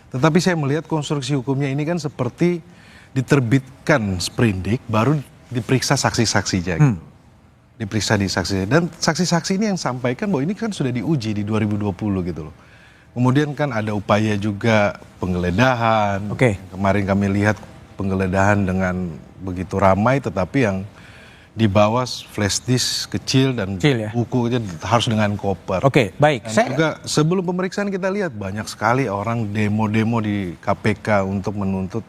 Tetapi saya melihat konstruksi hukumnya ini kan seperti diterbitkan sprindik baru diperiksa saksi-saksinya gitu. Diperiksa di saksi dan saksi-saksi ini yang sampaikan bahwa ini kan sudah diuji di 2020 gitu loh. Kemudian kan ada upaya juga penggeledahan. Oke. Kemarin kami lihat penggeledahan dengan begitu ramai tetapi yang dibawa flash disk kecil dan Kecil ya? buku aja harus dengan koper. Oke, baik. Dan juga sebelum pemeriksaan kita lihat banyak sekali orang demo-demo di KPK untuk menuntut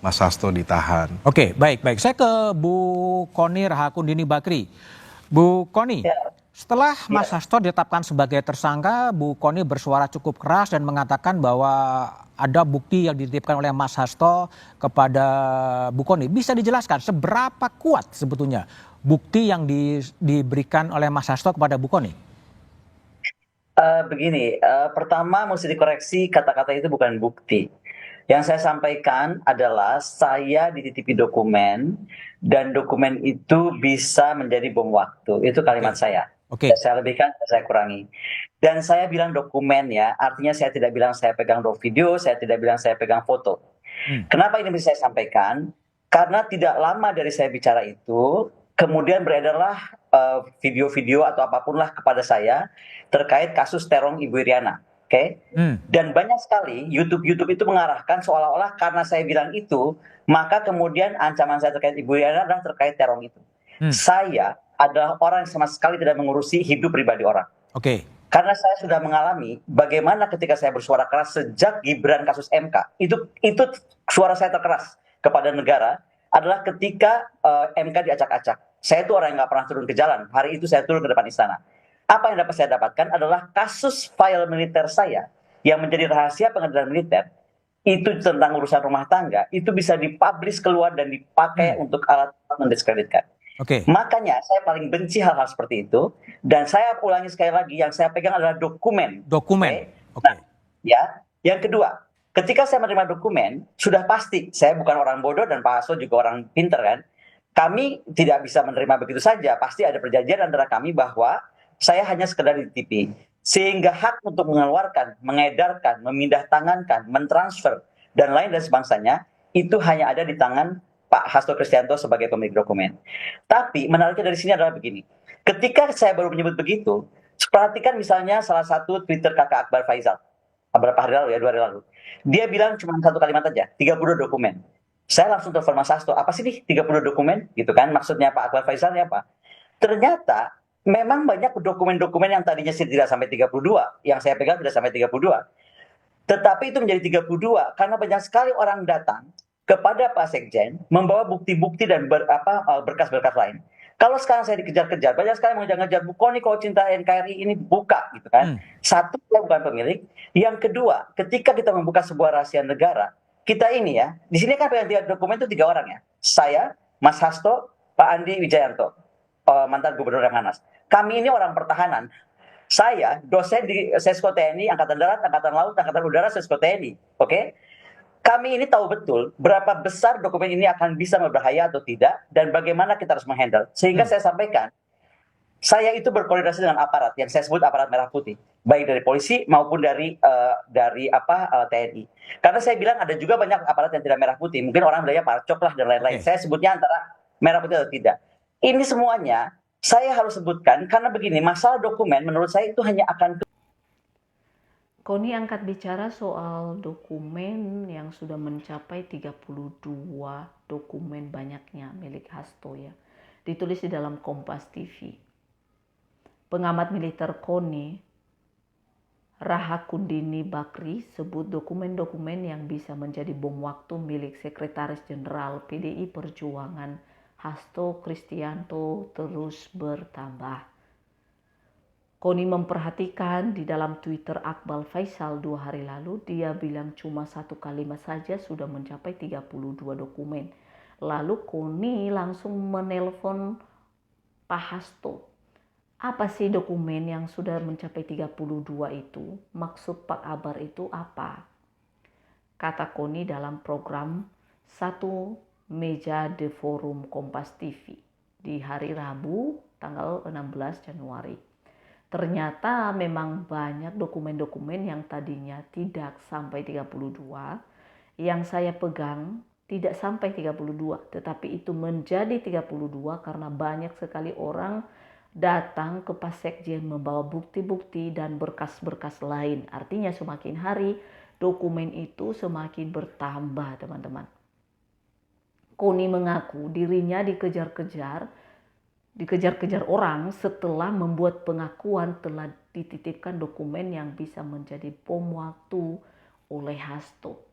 Mas Hasto ditahan. Oke, baik. Saya ke Bu Koni Rahakundini Bakri. Bu Koni, setelah Mas Hasto ditetapkan sebagai tersangka, Bu Koni bersuara cukup keras dan mengatakan bahwa ada bukti yang dititipkan oleh Mas Hasto kepada Bu Koni. Bisa dijelaskan seberapa kuat sebetulnya bukti yang diberikan oleh Mas Hasto kepada Bu Koni? Begini, pertama mesti dikoreksi kata-kata itu bukan bukti. Yang saya sampaikan adalah saya dititipi dokumen dan dokumen itu bisa menjadi bom waktu. Itu kalimat saya. Oke. Saya lebihkan, saya kurangi. Dan saya bilang dokumen ya, artinya saya tidak bilang saya pegang video, saya tidak bilang saya pegang foto. Kenapa ini bisa saya sampaikan? Karena tidak lama dari saya bicara itu, kemudian beredarlah video-video atau apapun lah kepada saya terkait kasus terong Ibu Iriana. Oke. Dan banyak sekali YouTube itu mengarahkan seolah-olah karena saya bilang itu, maka kemudian ancaman saya terkait Ibu Iriana adalah terkait terong itu. Saya adalah orang yang sama sekali tidak mengurusi hidup pribadi orang. Oke. Karena saya sudah mengalami bagaimana ketika saya bersuara keras sejak Gibran kasus MK, itu suara saya terkeras kepada negara adalah ketika MK diacak-acak. Saya itu orang yang nggak pernah turun ke jalan. Hari itu saya turun ke depan istana. Apa yang dapat saya dapatkan adalah kasus file militer saya yang menjadi rahasia pengadilan militer itu tentang urusan rumah tangga itu bisa dipublish keluar dan dipakai untuk alat mendiskreditkan. Oke. Makanya saya paling benci hal-hal seperti itu dan saya ulangi sekali lagi yang saya pegang adalah dokumen. Oke. Nah, ya, yang kedua, ketika saya menerima dokumen sudah pasti saya bukan orang bodoh dan Pak Hasto juga orang pinter kan. Kami tidak bisa menerima begitu saja. Pasti ada perjanjian antara kami bahwa saya hanya sekedar dititipi. Sehingga hak untuk mengeluarkan, mengedarkan, memindah tangankan, mentransfer, dan lain dan sebangsanya, itu hanya ada di tangan Pak Hasto Kristianto sebagai pemilik dokumen. Tapi menariknya dari sini adalah begini. Ketika saya baru menyebut begitu, perhatikan misalnya salah satu Twitter kakak Akbar Faisal. Beberapa hari lalu ya, 2 hari lalu. Dia bilang cuma satu kalimat aja, 30 dokumen. Saya langsung telepon Mas Hasto, apa sih nih 30 dokumen? Gitu kan, maksudnya Pak Akbar Faisal ini apa? Ternyata memang banyak dokumen-dokumen yang tadinya tidak sampai 32, yang saya pegang tidak sampai 32. Tetapi itu menjadi 32 karena banyak sekali orang datang kepada Pak Sekjen membawa bukti-bukti dan berkas-berkas lain. Kalau sekarang saya dikejar-kejar, banyak sekali mengejar-ngejar, Bu Koni kalau cinta NKRI ini buka gitu kan. Satu, saya bukan pemilik. Yang kedua, ketika kita membuka sebuah rahasia negara, kita ini ya, di sini kan pegang dokumen itu 3 orang ya. Saya, Mas Hasto, Pak Andi Wijayanto, mantan Gubernur Lemhanas. Kami ini orang pertahanan. Saya dosen di Sesko TNI, Angkatan Darat, Angkatan Laut, Angkatan Udara, Sesko TNI. Oke? Kami ini tahu betul berapa besar dokumen ini akan bisa berbahaya atau tidak dan bagaimana kita harus menghandle. Sehingga saya sampaikan, saya itu berkoordinasi dengan aparat yang saya sebut aparat merah putih, baik dari polisi maupun dari TNI. Karena saya bilang ada juga banyak aparat yang tidak merah putih. Mungkin orang bilangnya parcok lah dan lain-lain. Saya sebutnya antara merah putih atau tidak. Ini semuanya saya harus sebutkan karena begini, masalah dokumen menurut saya itu hanya akan... Koni angkat bicara soal dokumen yang sudah mencapai 32 dokumen banyaknya milik Hasto ya. Ditulis di dalam Kompas TV. Pengamat militer Koni Rahakundini Bakri sebut dokumen-dokumen yang bisa menjadi bom waktu milik Sekretaris Jenderal PDI Perjuangan Hasto Kristianto terus bertambah. Koni memperhatikan di dalam Twitter Akbar Faisal 2 hari lalu, dia bilang cuma satu kalimat saja sudah mencapai 32 dokumen. Lalu Koni langsung menelpon Pak Hasto. Apa sih dokumen yang sudah mencapai 32 itu? Maksud Pak Akbar itu apa? Kata Koni dalam program Satu Meja The Forum Kompas TV di hari Rabu tanggal 16 Januari. Ternyata memang banyak dokumen-dokumen yang tadinya tidak sampai 32, yang saya pegang tidak sampai 32, tetapi itu menjadi 32 karena banyak sekali orang datang ke Passekjen membawa bukti-bukti dan berkas-berkas lain. Artinya semakin hari dokumen itu semakin bertambah, teman-teman. Koni mengaku dirinya dikejar-kejar orang setelah membuat pengakuan telah dititipkan dokumen yang bisa menjadi bom waktu oleh Hasto.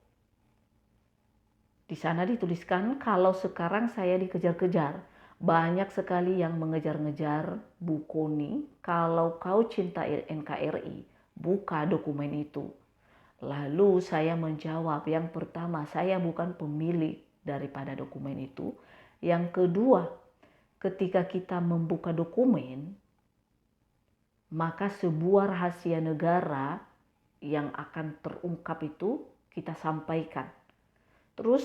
Di sana dituliskan kalau sekarang saya dikejar-kejar, banyak sekali yang mengejar-ngejar Bu Koni. Kalau kau cinta NKRI, buka dokumen itu. Lalu saya menjawab, yang pertama, saya bukan pemilik daripada dokumen itu. Yang kedua, ketika kita membuka dokumen, maka sebuah rahasia negara yang akan terungkap itu kita sampaikan. Terus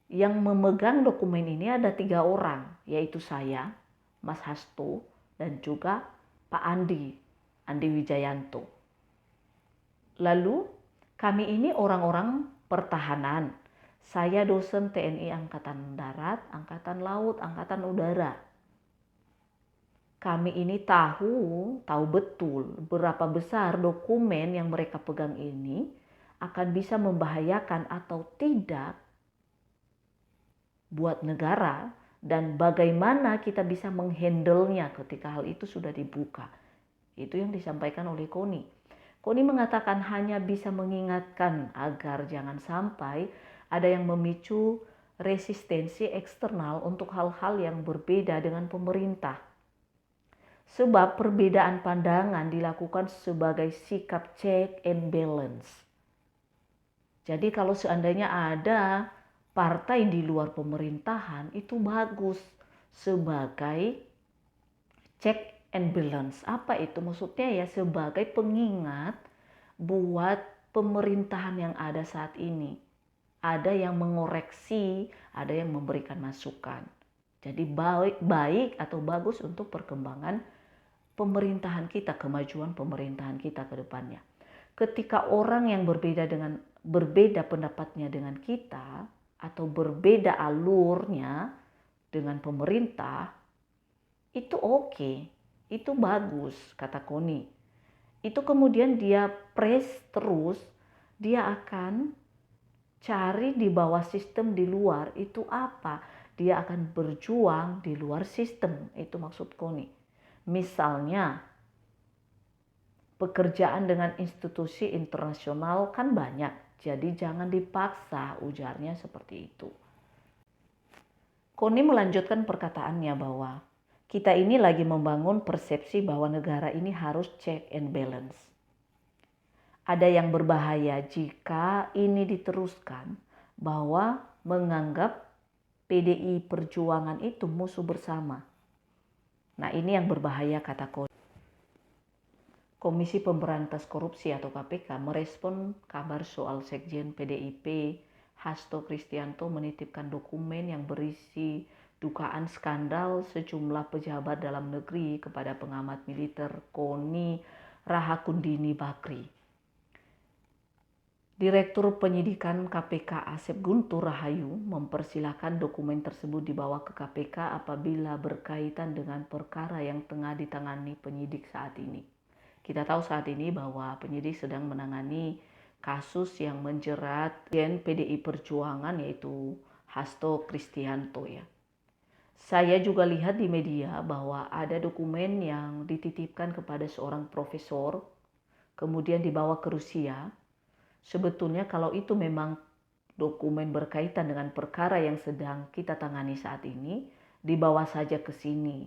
yang memegang dokumen ini ada 3 orang, yaitu saya, Mas Hasto, dan juga Pak Andi Wijayanto. Lalu kami ini orang-orang pertahanan. Saya dosen TNI Angkatan Darat, Angkatan Laut, Angkatan Udara. Kami ini tahu betul berapa besar dokumen yang mereka pegang ini akan bisa membahayakan atau tidak buat negara, dan bagaimana kita bisa menghandle-nya ketika hal itu sudah dibuka. Itu yang disampaikan oleh Koni. Koni mengatakan hanya bisa mengingatkan agar jangan sampai ada yang memicu resistensi eksternal untuk hal-hal yang berbeda dengan pemerintah. Sebab perbedaan pandangan dilakukan sebagai sikap check and balance. Jadi kalau seandainya ada partai di luar pemerintahan, itu bagus sebagai check and balance. Apa itu? Maksudnya ya sebagai pengingat buat pemerintahan yang ada saat ini. Ada yang mengoreksi, ada yang memberikan masukan. Jadi baik atau bagus untuk perkembangan pemerintahan kita, kemajuan pemerintahan kita ke depannya. Ketika orang yang berbeda pendapatnya dengan kita atau berbeda alurnya dengan pemerintah, itu oke, itu bagus, kata Koni. Itu kemudian dia press terus, dia akan cari di bawah sistem di luar itu apa. Dia akan berjuang di luar sistem, itu maksud Koni. Misalnya, pekerjaan dengan institusi internasional kan banyak, jadi jangan dipaksa, ujarnya seperti itu. Koni melanjutkan perkataannya bahwa kita ini lagi membangun persepsi bahwa negara ini harus check and balance. Ada yang berbahaya jika ini diteruskan, bahwa menganggap PDI Perjuangan itu musuh bersama. Nah, ini yang berbahaya, kata Koni. Komisi Pemberantas Korupsi atau KPK merespon kabar soal Sekjen PDIP Hasto Kristianto menitipkan dokumen yang berisi dugaan skandal sejumlah pejabat dalam negeri kepada pengamat militer Koni Rahakundini Bakri. Direktur Penyidikan KPK Asep Guntur Rahayu mempersilahkan dokumen tersebut dibawa ke KPK apabila berkaitan dengan perkara yang tengah ditangani penyidik saat ini. Kita tahu saat ini bahwa penyidik sedang menangani kasus yang menjerat PDI Perjuangan, yaitu Hasto Kristianto ya. Saya juga lihat di media bahwa ada dokumen yang dititipkan kepada seorang profesor, kemudian dibawa ke Rusia. Sebetulnya kalau itu memang dokumen berkaitan dengan perkara yang sedang kita tangani saat ini, dibawa saja ke sini.